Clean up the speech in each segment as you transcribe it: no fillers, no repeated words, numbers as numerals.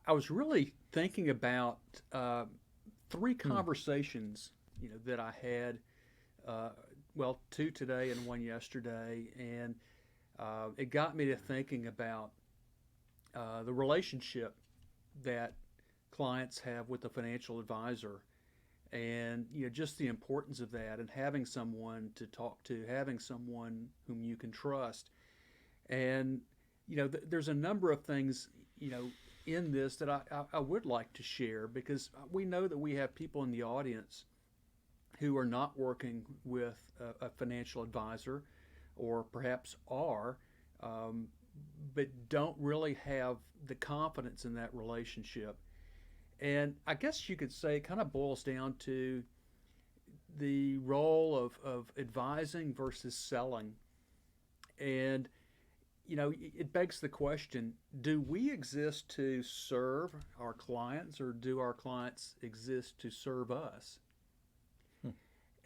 I was really thinking about three Hmm. conversations, that I had. Uh, well, two today and one yesterday, and it got me to thinking about the relationship that clients have with a financial advisor, and just the importance of that, and having someone to talk to, having someone whom you can trust. And there's a number of things in this that I would like to share, because we know that we have people in the audience who are not working with a financial advisor, or perhaps are, um, but don't really have the confidence in that relationship. And I guess you could say it kind of boils down to the role of advising versus selling. And it begs the question, do we exist to serve our clients, or do our clients exist to serve us? Hmm.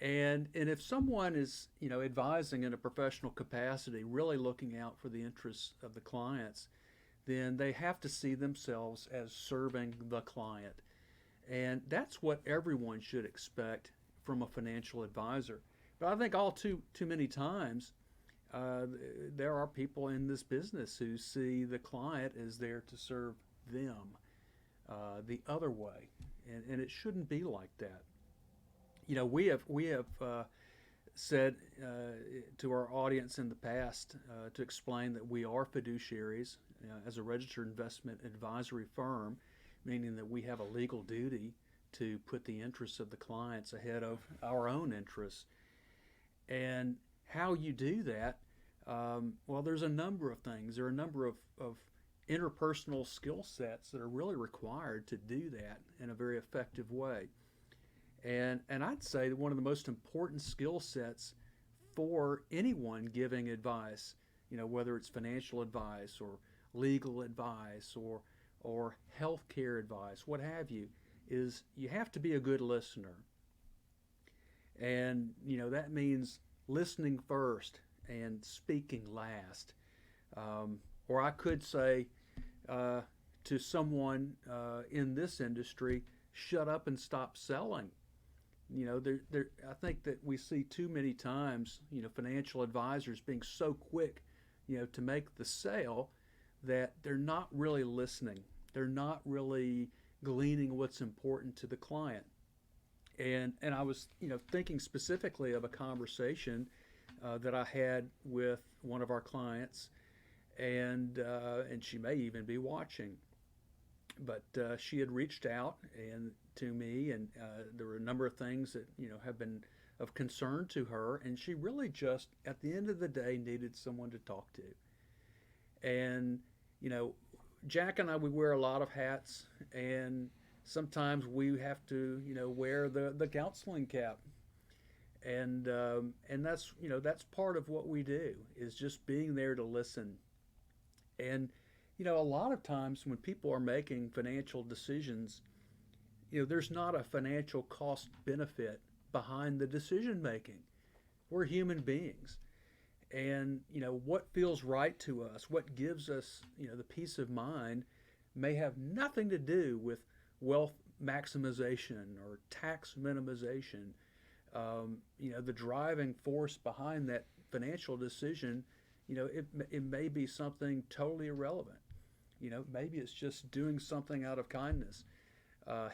And if someone is, advising in a professional capacity, really looking out for the interests of the clients, then they have to see themselves as serving the client. And that's what everyone should expect from a financial advisor. But I think all too many times, uh, there are people in this business who see the client as there to serve them, the other way, and it shouldn't be like that. We have said to our audience in the past, to explain that we are fiduciaries as a registered investment advisory firm, meaning that we have a legal duty to put the interests of the clients ahead of our own interests. And how you do that, well, there's a number of things. There are a number of interpersonal skill sets that are really required to do that in a very effective way. And I'd say that one of the most important skill sets for anyone giving advice, whether it's financial advice or legal advice or healthcare advice, what have you, is you have to be a good listener. And that means listening first and speaking last. Or I could say, uh, to someone in this industry, shut up and stop selling. I think that we see too many times, financial advisors being so quick, to make the sale, that they're not really listening. They're not really gleaning what's important to the client. And I was, thinking specifically of a conversation that I had with one of our clients, and she may even be watching. But she had reached out and to me, and there were a number of things that have been of concern to her, and she really just, at the end of the day, needed someone to talk to. And you know, Jack and I, we wear a lot of hats, and sometimes we have to wear the counseling cap, and that's that's part of what we do, is just being there to listen. And a lot of times when people are making financial decisions, there's not a financial cost benefit behind the decision making. We're human beings. And, what feels right to us, what gives us, the peace of mind, may have nothing to do with wealth maximization or tax minimization. The driving force behind that financial decision, it may be something totally irrelevant. Maybe it's just doing something out of kindness,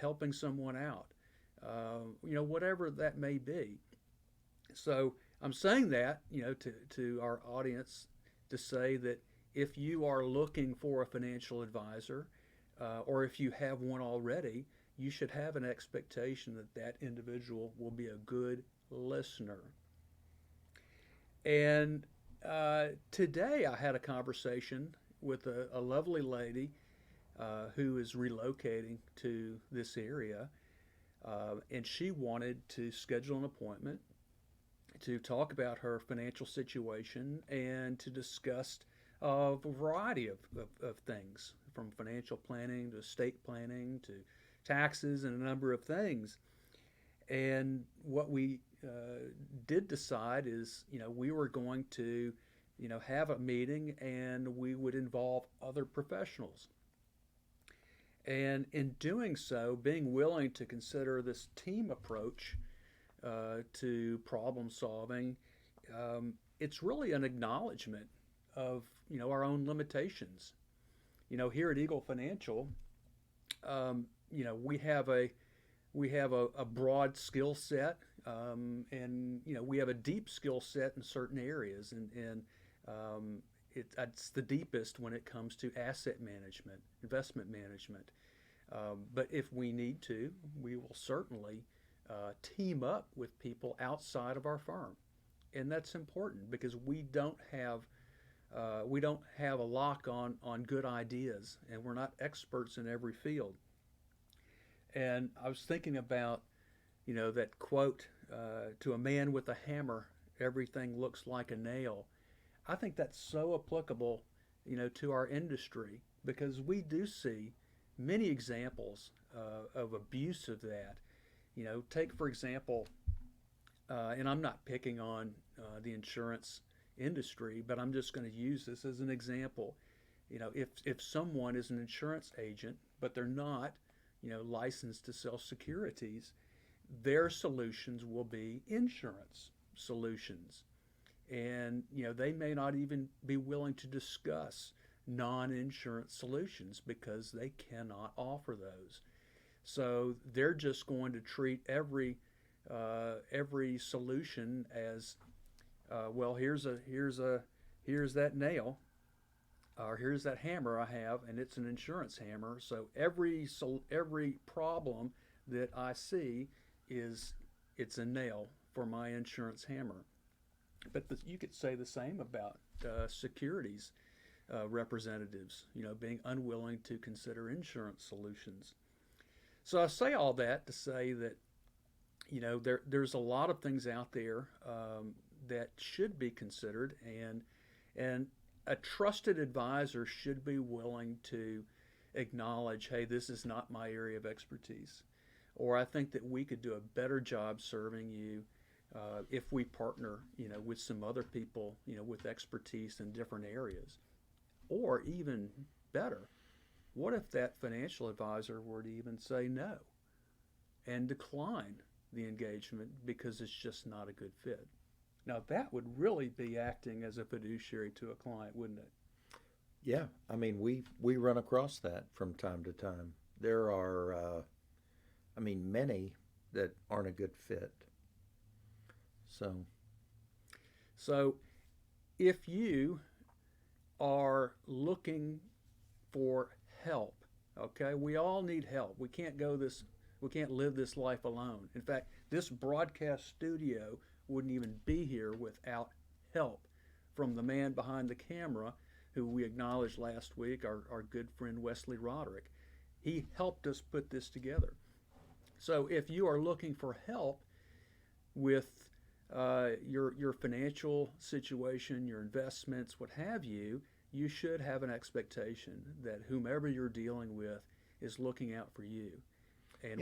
helping someone out, whatever that may be. So I'm saying that, to our audience, to say that if you are looking for a financial advisor, or if you have one already, you should have an expectation that that individual will be a good listener. And today I had a conversation with a lovely lady who is relocating to this area, and she wanted to schedule an appointment to talk about her financial situation and to discuss a variety of things, from financial planning to estate planning to taxes and a number of things. And what we did decide is, we were going to, have a meeting, and we would involve other professionals. And in doing so, being willing to consider this team approach to problem solving, it's really an acknowledgement of our own limitations. Here at Eagle Financial, we have a broad skill set, and we have a deep skill set in certain areas, and it's the deepest when it comes to asset management, investment management. But if we need to, we will certainly team up with people outside of our firm, and that's important because we don't have a lock on good ideas, and we're not experts in every field. And I was thinking about that quote, to a man with a hammer, everything looks like a nail. I think that's so applicable, to our industry because we do see many examples of abuse of that. Take for example, and I'm not picking on the insurance industry, but I'm just going to use this as an example. If someone is an insurance agent, but they're not, licensed to sell securities, their solutions will be insurance solutions. And they may not even be willing to discuss non-insurance solutions because they cannot offer those. So they're just going to treat every solution as, well, here's that nail, or here's that hammer I have, and it's an insurance hammer. So every problem that I see it's a nail for my insurance hammer. But you could say the same about securities representatives, being unwilling to consider insurance solutions. So I say all that to say that there's a lot of things out there that should be considered, and a trusted advisor should be willing to acknowledge, hey, this is not my area of expertise, or I think that we could do a better job serving you if we partner, with some other people, with expertise in different areas. Or even better, what if that financial advisor were to even say no and decline the engagement because it's just not a good fit? Now, that would really be acting as a fiduciary to a client, wouldn't it? Yeah, I mean we run across that from time to time. There are, many that aren't a good fit. So, So, if you are looking for help, okay, we all need help. We can't live this life alone. In fact, this broadcast studio wouldn't even be here without help from the man behind the camera, who we acknowledged last week, our good friend Wesley Roderick. He helped us put this together. So if you are looking for help with your financial situation, your investments, what have you, you should have an expectation that whomever you're dealing with is looking out for you.